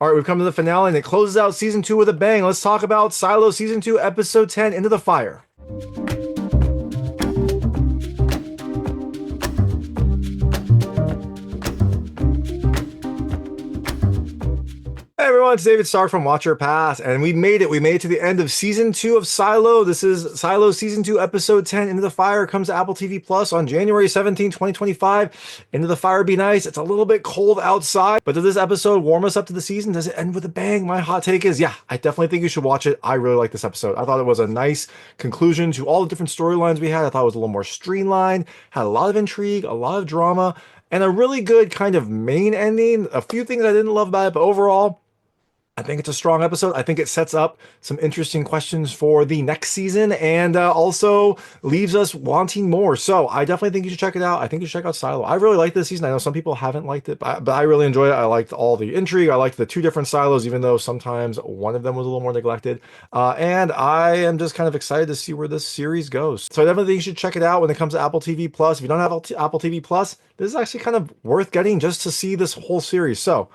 All right, we've come to the finale and it closes out season 2 with a bang. Let's talk about Silo season 2, episode 10, Into the Fire. Hey everyone, it's David Stark from Watch Your Pass, and we made it. We made it to the end of season 2 of Silo. This is Silo season 2, episode 10, Into the Fire. Comes to Apple TV Plus on January 17, 2025. Into the Fire be nice. It's a little bit cold outside, but does this episode warm us up to the season? Does it end with a bang? My hot take is, yeah, I definitely think you should watch it. I really like this episode. I thought it was a nice conclusion to all the different storylines we had. I thought it was a little more streamlined, had a lot of intrigue, a lot of drama, and a really good kind of main ending. A few things I didn't love about it, but overall, I think it's a strong episode. I think it sets up some interesting questions for the next season and also leaves us wanting more. So I definitely think you should check it out. I think you should check out Silo. I really like this season. I know some people haven't liked it, but I really enjoyed it. I liked all the intrigue. I liked the two different silos, even though sometimes one of them was a little more neglected. And I am just kind of excited to see where this series goes. So I definitely think you should check it out when it comes to Apple TV Plus. If you don't have Apple TV Plus, this is actually kind of worth getting just to see this whole series. So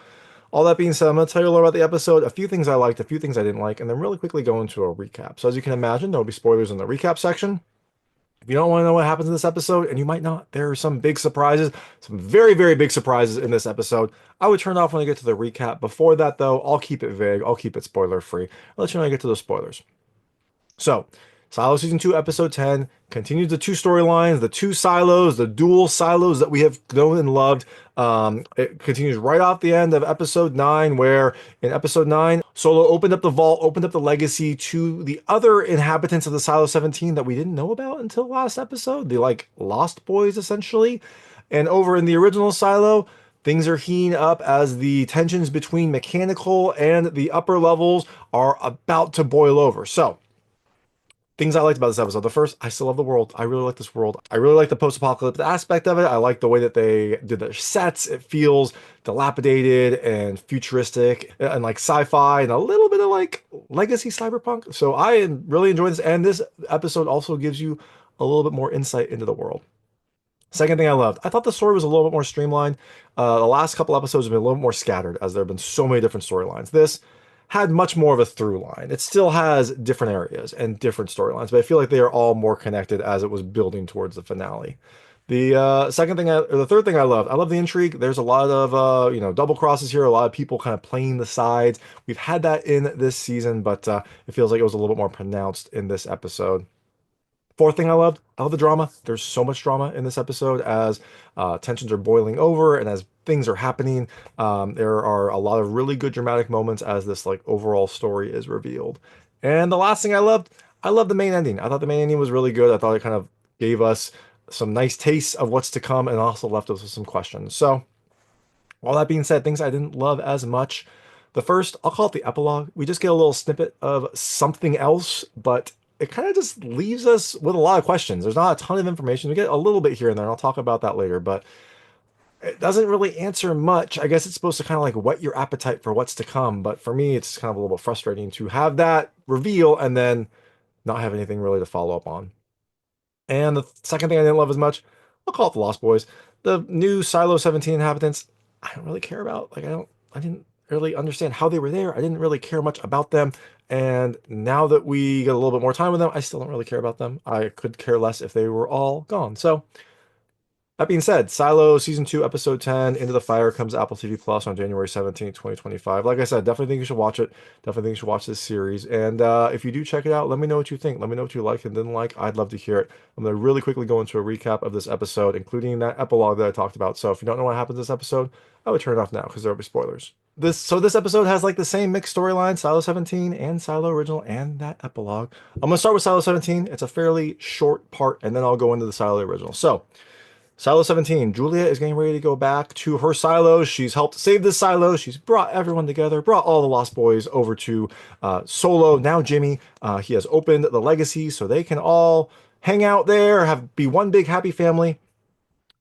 all that being said, I'm going to tell you a little about the episode, a few things I liked, a few things I didn't like, and then really quickly go into a recap. So as you can imagine, there will be spoilers in the recap section. If you don't want to know what happens in this episode, and you might not, there are some big surprises, some very, very big surprises in this episode. I would turn off when I get to the recap. Before that, though, I'll keep it vague. I'll keep it spoiler free. I'll let you know when I get to the spoilers. So, Silo Season 2, Episode 10 continues the two storylines, the two silos, the dual silos that we have known and loved. It continues right off the end of Episode 9, where in Episode 9, Solo opened up the vault, opened up the legacy to the other inhabitants of the Silo 17 that we didn't know about until last episode, the like Lost Boys, essentially. And over in the original silo, things are heating up as the tensions between mechanical and the upper levels are about to boil over. So, things I liked about this episode. The first, I still love the world. I really like this world. I really like the post-apocalyptic aspect of it. I like the way that they did their sets. It feels dilapidated and futuristic and like sci-fi and a little bit of like legacy cyberpunk. So I am really enjoying this. And this episode also gives you a little bit more insight into the world. Second thing I loved, I thought the story was a little bit more streamlined. The last couple episodes have been a little more scattered as there have been so many different storylines. This had much more of a through line. It still has different areas and different storylines, but I feel like they are all more connected as it was building towards the finale. The third thing I love the intrigue. There's a lot of double crosses here, a lot of people kind of playing the sides. We've had that in this season, but it feels like it was a little bit more pronounced in this episode. Fourth thing I love the drama. There's so much drama in this episode as tensions are boiling over and as things are happening. There are a lot of really good dramatic moments as this like overall story is revealed. And the last thing I loved the main ending. I thought the main ending was really good. I thought it kind of gave us some nice tastes of what's to come and also left us with some questions. So, all that being said, things I didn't love as much. The first, I'll call it the epilogue. We just get a little snippet of something else, but it kind of just leaves us with a lot of questions. There's not a ton of information. We get a little bit here and there, and I'll talk about that later, but it doesn't really answer much. I guess it's supposed to kind of like whet your appetite for what's to come, but for me, it's kind of a little bit frustrating to have that reveal and then not have anything really to follow up on. And the second thing I didn't love as much, I'll call it the Lost Boys. The new Silo 17 inhabitants, I don't really care about. I didn't really understand how they were there. I didn't really care much about them. And now that we get a little bit more time with them, I still don't really care about them. I could care less if they were all gone. So that being said, Silo Season 2, Episode 10, Into the Fire comes to Apple TV Plus on January 17th, 2025. Like I said, definitely think you should watch it. Definitely think you should watch this series. And if you do check it out, let me know what you think. Let me know what you liked and didn't like. I'd love to hear it. I'm going to really quickly go into a recap of this episode, including that epilogue that I talked about. So if you don't know what happens in this episode, I would turn it off now because there will be spoilers. This episode has like the same mixed storyline, Silo 17 and Silo Original and that epilogue. I'm going to start with Silo 17. It's a fairly short part, and then I'll go into the Silo Original. So, Silo 17, Juliette is getting ready to go back to her silo. She's helped save this silo. She's brought everyone together, brought all the Lost Boys over to Solo. Now Jimmy, he has opened the legacy so they can all hang out there, be one big happy family.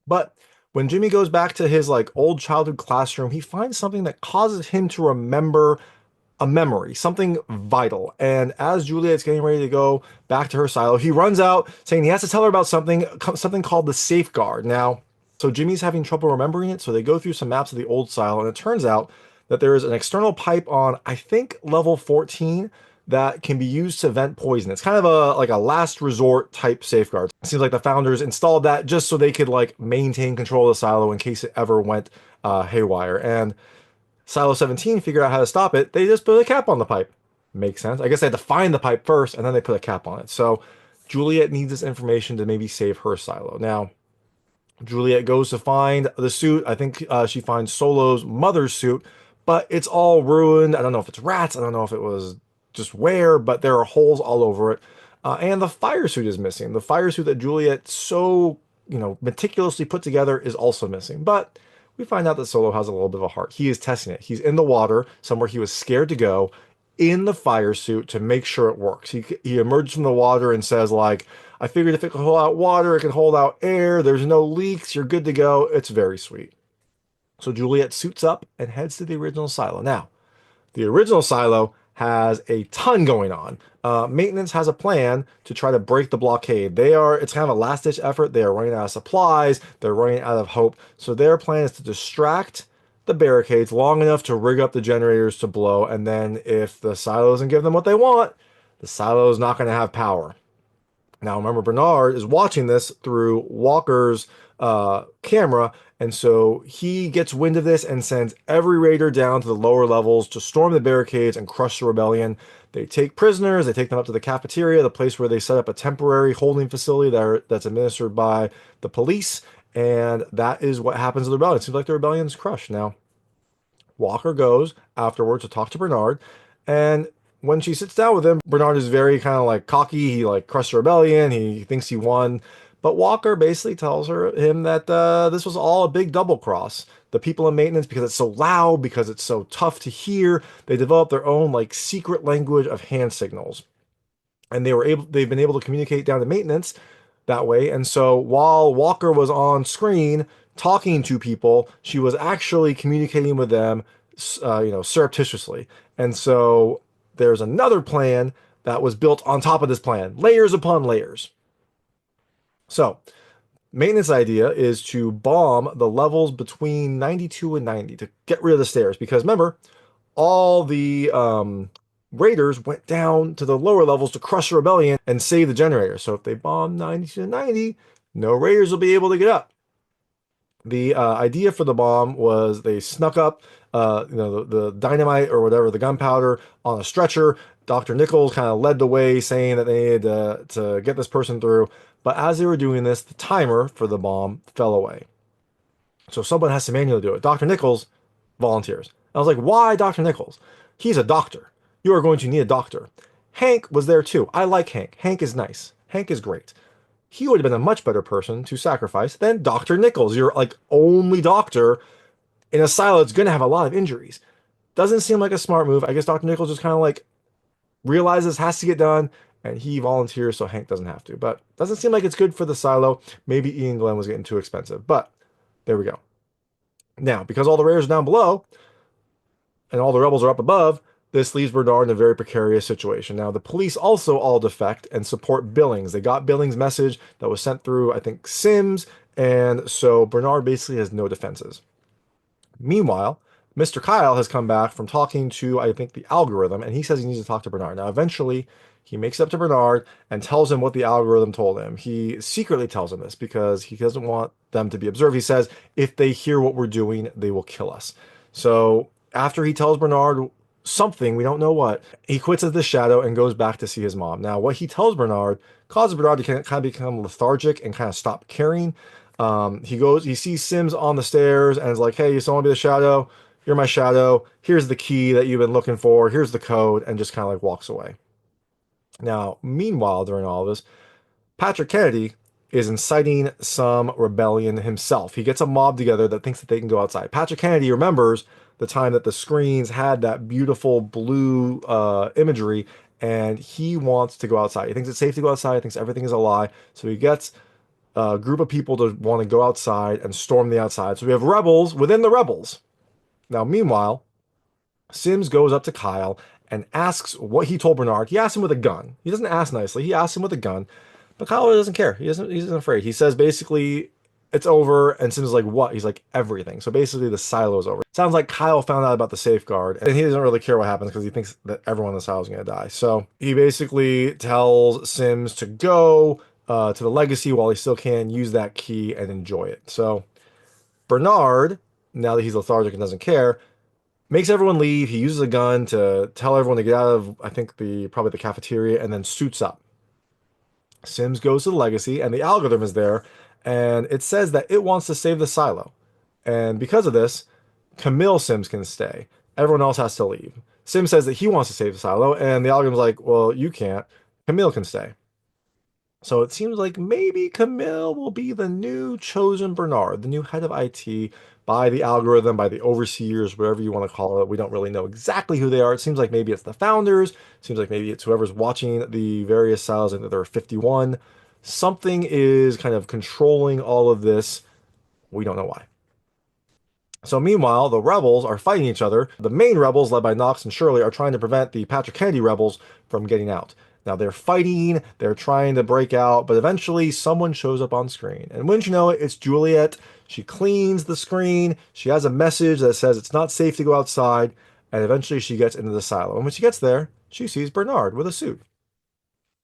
But when Jimmy goes back to his like old childhood classroom, he finds something that causes him to remember a memory, something vital. And as Juliet's getting ready to go back to her silo, he runs out saying he has to tell her about something called the safeguard. Now, so Jimmy's having trouble remembering it, so they go through some maps of the old silo, and it turns out that there is an external pipe on, I think, level 14 that can be used to vent poison. It's kind of a like a last resort type safeguard. It seems like the founders installed that just so they could like maintain control of the silo in case it ever went haywire. And Silo 17 figured out how to stop it. They just put a cap on the pipe. Makes sense. I guess they had to find the pipe first and then they put a cap on it. So Juliette needs this information to maybe save her silo. Now, Juliette goes to find the suit. I think she finds Solo's mother's suit, but it's all ruined. I don't know if it's rats. I don't know if it was just wear, but there are holes all over it. And the fire suit is missing. The fire suit that Juliette so, meticulously put together is also missing. But we find out that Solo has a little bit of a heart. He is testing it. He's in the water, somewhere he was scared to go, in the fire suit to make sure it works. He emerges from the water and says, like, I figured if it could hold out water, it can hold out air. There's no leaks. You're good to go. It's very sweet. So Juliette suits up and heads to the original silo. Now, the original silo has a ton going on. Maintenance has a plan to try to break the blockade. It's kind of a last-ditch effort. They are running out of supplies. They're running out of hope. So their plan is to distract the barricades long enough to rig up the generators to blow. And then if the silo doesn't give them what they want, the silo is not going to have power. Now, remember, Bernard is watching this through Walker's camera, and so he gets wind of this and sends every raider down to the lower levels to storm the barricades and crush the rebellion. They take prisoners, they take them up to the cafeteria, the place where they set up a temporary holding facility that's administered by the police, and that is what happens to the rebellion. It seems like the rebellion's crushed. Now, Walker goes afterwards to talk to Bernard, and when she sits down with him, Bernard is very kind of like cocky. He like crushed the rebellion. He thinks he won. But Walker basically tells him that this was all a big double cross. The people in maintenance, because it's so loud, because it's so tough to hear, they developed their own like secret language of hand signals. And they've been able to communicate down to maintenance that way. And so while Walker was on screen talking to people, she was actually communicating with them, surreptitiously. And so there's another plan that was built on top of this plan, layers upon layers. So, maintenance idea is to bomb the levels between 92 and 90 to get rid of the stairs. Because remember, all the raiders went down to the lower levels to crush the rebellion and save the generator. So if they bomb 92 to 90, no raiders will be able to get up. The idea for the bomb was they snuck up, the dynamite or whatever, the gunpowder on a stretcher. Dr. Nichols kind of led the way, saying that they needed to get this person through. But as they were doing this, the timer for the bomb fell away. So someone has to manually do it. Dr. Nichols volunteers. I was like, why Dr. Nichols? He's a doctor. You are going to need a doctor. Hank was there too. I like Hank. Hank is nice. Hank is great. He would have been a much better person to sacrifice than Dr. Nichols. You're like only doctor in a silo that's going to have a lot of injuries. Doesn't seem like a smart move. I guess Dr. Nichols just kind of like realizes has to get done and he volunteers so Hank doesn't have to. But doesn't seem like it's good for the silo. Maybe Ian Glenn was getting too expensive. But there we go. Now, because all the raiders are down below and all the rebels are up above, this leaves Bernard in a very precarious situation. Now, the police also all defect and support Billings. They got Billings' message that was sent through, I think, Sims, and so Bernard basically has no defenses. Meanwhile, Mr. Kyle has come back from talking to, I think, the algorithm, and he says he needs to talk to Bernard. Now, eventually, he makes it up to Bernard and tells him what the algorithm told him. He secretly tells him this because he doesn't want them to be observed. He says, if they hear what we're doing, they will kill us. So after he tells Bernard something, we don't know what, he quits as the shadow and goes back to see his mom. Now, what he tells Bernard causes Bernard to kind of become lethargic and kind of stop caring. He sees Sims on the stairs and is like, hey, you still want to be the shadow? You're my shadow. Here's the key that you've been looking for. Here's the code, and just kind of like walks away. Now, meanwhile, during all of this, Patrick Kennedy is inciting some rebellion himself. He gets a mob together that thinks that they can go outside. Patrick Kennedy remembers the time that the screens had that beautiful blue imagery, and he wants to go outside. He thinks it's safe to go outside. He thinks everything is a lie. So he gets a group of people to want to go outside and storm the outside. So we have rebels within the rebels. Now, meanwhile, Sims goes up to Kyle and asks what he told Bernard. He asks him with a gun. He doesn't ask nicely. He asks him with a gun. But Kyle doesn't care. He isn't afraid. He says basically, it's over. And Sim's like, what? He's like, everything. So basically the silo's over. Sounds like Kyle found out about the safeguard and he doesn't really care what happens because he thinks that everyone in the silo is going to die. So he basically tells Sims to go to the legacy while he still can, use that key and enjoy it. So Bernard, now that he's lethargic and doesn't care, makes everyone leave. He uses a gun to tell everyone to get out of, I think, probably the cafeteria, and then suits up. Sims goes to the legacy, and the algorithm is there, and it says that it wants to save the silo. And because of this, Camille Sims can stay. Everyone else has to leave. Sims says that he wants to save the silo, and the algorithm's like, well, you can't. Camille can stay. So it seems like maybe Camille will be the new chosen Bernard, the new head of IT by the algorithm, by the overseers, whatever you want to call it. We don't really know exactly who they are. It seems like maybe it's the founders. It seems like maybe it's whoever's watching the various silos. I think there are 51. Something is kind of controlling all of this. We don't know why. So meanwhile, the rebels are fighting each other. The main rebels, led by Knox and Shirley, are trying to prevent the Patrick Kennedy rebels from getting out. Now they're fighting, they're trying to break out, but eventually someone shows up on screen. And wouldn't you know it, it's Juliette. She cleans the screen. She has a message that says it's not safe to go outside. And eventually she gets into the silo. And when she gets there, she sees Bernard with a suit.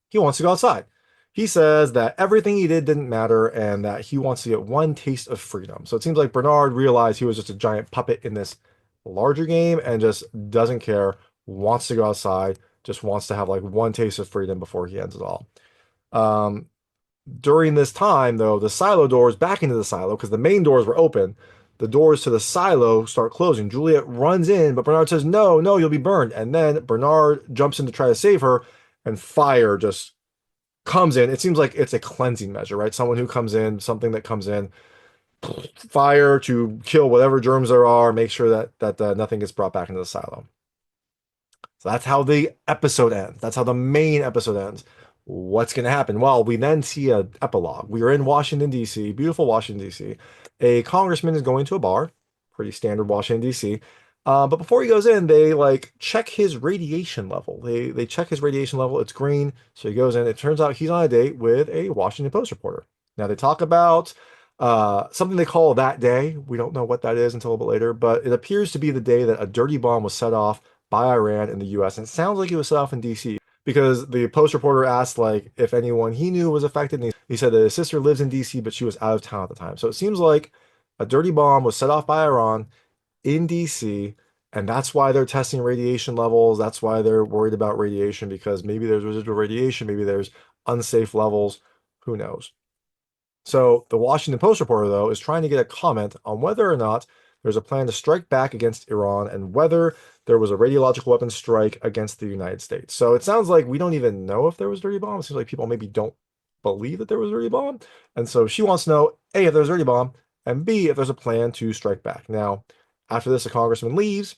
He wants to go outside. He says that everything he did didn't matter and that he wants to get one taste of freedom. So it seems like Bernard realized he was just a giant puppet in this larger game and just doesn't care, wants to go outside, just wants to have like one taste of freedom before he ends it all. Um, During this time, though, the silo doors back into the silo, because the main doors were open, the doors to the silo start closing. Juliet runs in, but Bernard says, no, no, you'll be burned. And then Bernard jumps in to try to save her, and fire just comes in. It seems like it's a cleansing measure, right? Someone who comes in, something that comes in, fire to kill whatever germs there are, make sure that nothing gets brought back into the silo. So that's how the episode ends. That's how the main episode ends. What's going to happen? Well, we then see an epilogue. We are in Washington, D.C., beautiful Washington, D.C. A congressman is going to a bar, pretty standard Washington, D.C. But before he goes in, they like check his radiation level. They check his radiation level. It's green. So he goes in. It turns out he's on a date with a Washington Post reporter. Now they talk about something they call that day. We don't know what that is until a little bit later, but it appears to be the day that a dirty bomb was set off by Iran in the US. And it sounds like it was set off in DC because the Post reporter asked like if anyone he knew was affected. And he said that his sister lives in DC, but she was out of town at the time. So it seems like a dirty bomb was set off by Iran in DC, and that's why they're testing radiation levels. That's why they're worried about radiation because maybe there's residual radiation, maybe there's unsafe levels. Who knows? So the Washington Post reporter, though, is trying to get a comment on whether or not there's a plan to strike back against Iran and whether there was a radiological weapon strike against the United States. So it sounds like we don't even know if there was a dirty bomb. It seems like people maybe don't believe that there was a dirty bomb. And so she wants to know, A, if there's a dirty bomb, and B, if there's a plan to strike back. Now, after this, the congressman leaves.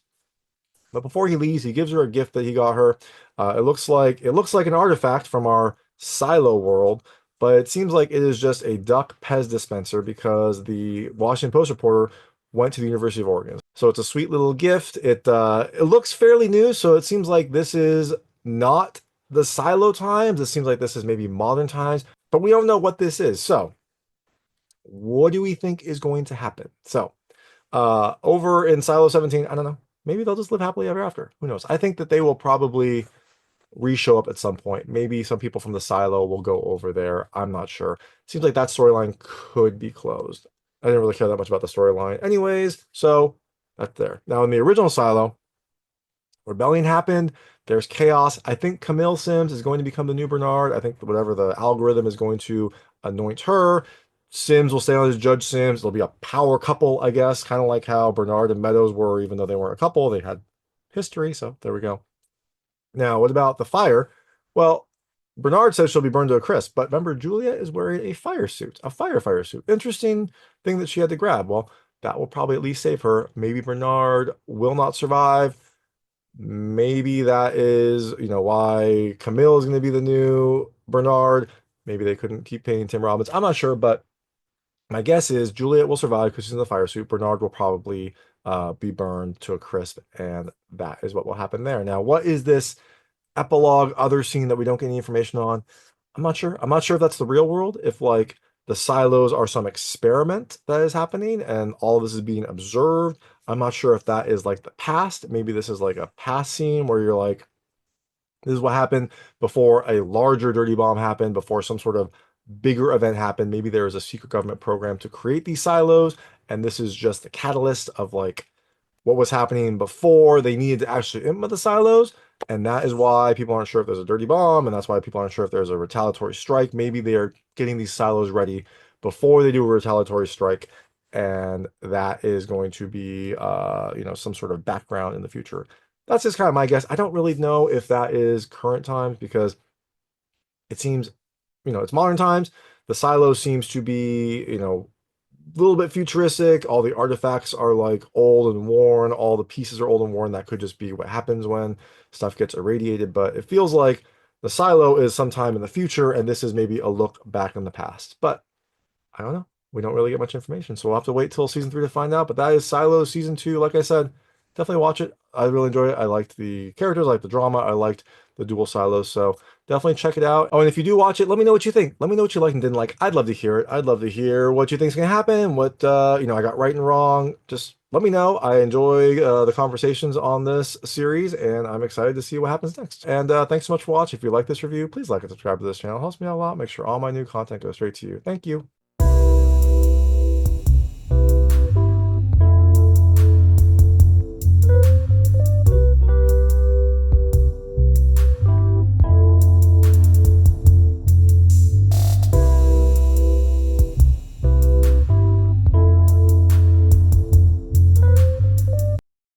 But before he leaves, he gives her a gift that he got her. It looks like an artifact from our silo world, but it seems like it is just a duck Pez dispenser because the Washington Post reporter went to the University of Oregon. So it's a sweet little gift. It looks fairly new, so it seems like this is not the silo times. It seems like this is maybe modern times, but we don't know what this is. So what do we think is going to happen? So over in Silo 17, I don't know. Maybe they'll just live happily ever after. Who knows? I think that they will probably re-show up at some point. Maybe some people from the silo will go over there. I'm not sure. Seems like that storyline could be closed. I didn't really care that much about the storyline. Anyways, so that's there. Now in the original silo, rebellion happened. There's chaos. I think Camille Sims is going to become the new Bernard. I think whatever the algorithm is going to anoint her. Sims will stay on as Judge Sims. It'll be a power couple, I guess, kind of like how Bernard and Meadows were, even though they weren't a couple, they had history. So there we go. Now, what about the fire? Well, Bernard says she'll be burned to a crisp, but remember, Juliet is wearing a fire suit, a firefighter suit. Interesting thing that she had to grab. Well, that will probably at least save her. Maybe Bernard will not survive. Maybe that is, why Camille is going to be the new Bernard. Maybe they couldn't keep paying Tim Robbins. I'm not sure, but my guess is Juliet will survive because she's in the fire suit. Bernard will probably be burned to a crisp, and that is what will happen there. Now, what is this epilogue other scene that we don't get any information on? I'm not sure. I'm not sure if that's the real world. If like the silos are some experiment that is happening, and all of this is being observed. I'm not sure if that is like the past. Maybe this is like a past scene where you're like, this is what happened before a larger dirty bomb happened, before some sort of bigger event happened. Maybe there is a secret government program to create these silos, and this is just the catalyst of like what was happening before they needed to actually implement the silos. And that is why people aren't sure if there's a dirty bomb, and that's why people aren't sure if there's a retaliatory strike. Maybe they are getting these silos ready before they do a retaliatory strike, and that is going to be some sort of background in the future. That's just kind of my guess. I don't really know if that is current times because it seems, it's modern times. The silo seems to be, a little bit futuristic. All the artifacts are like old and worn. All the pieces are old and worn. That could just be what happens when stuff gets irradiated. But it feels like the silo is sometime in the future, and this is maybe a look back in the past. But I don't know. We don't really get much information, so we'll have to wait till season 3 to find out. But that is Silo season 2. Like I said, definitely watch it. I really enjoyed it. I liked the characters, I liked the drama, I liked the dual silos. So definitely check it out. Oh, and if you do watch it, let me know what you think. Let me know what you liked and didn't like. I'd love to hear it. I'd love to hear what you think is gonna happen. What I got right and wrong. Just let me know. I enjoy the conversations on this series, and I'm excited to see what happens next. And thanks so much for watching. If you like this review, please like and subscribe to this channel. It helps me out a lot. Make sure all my new content goes straight to you. Thank you.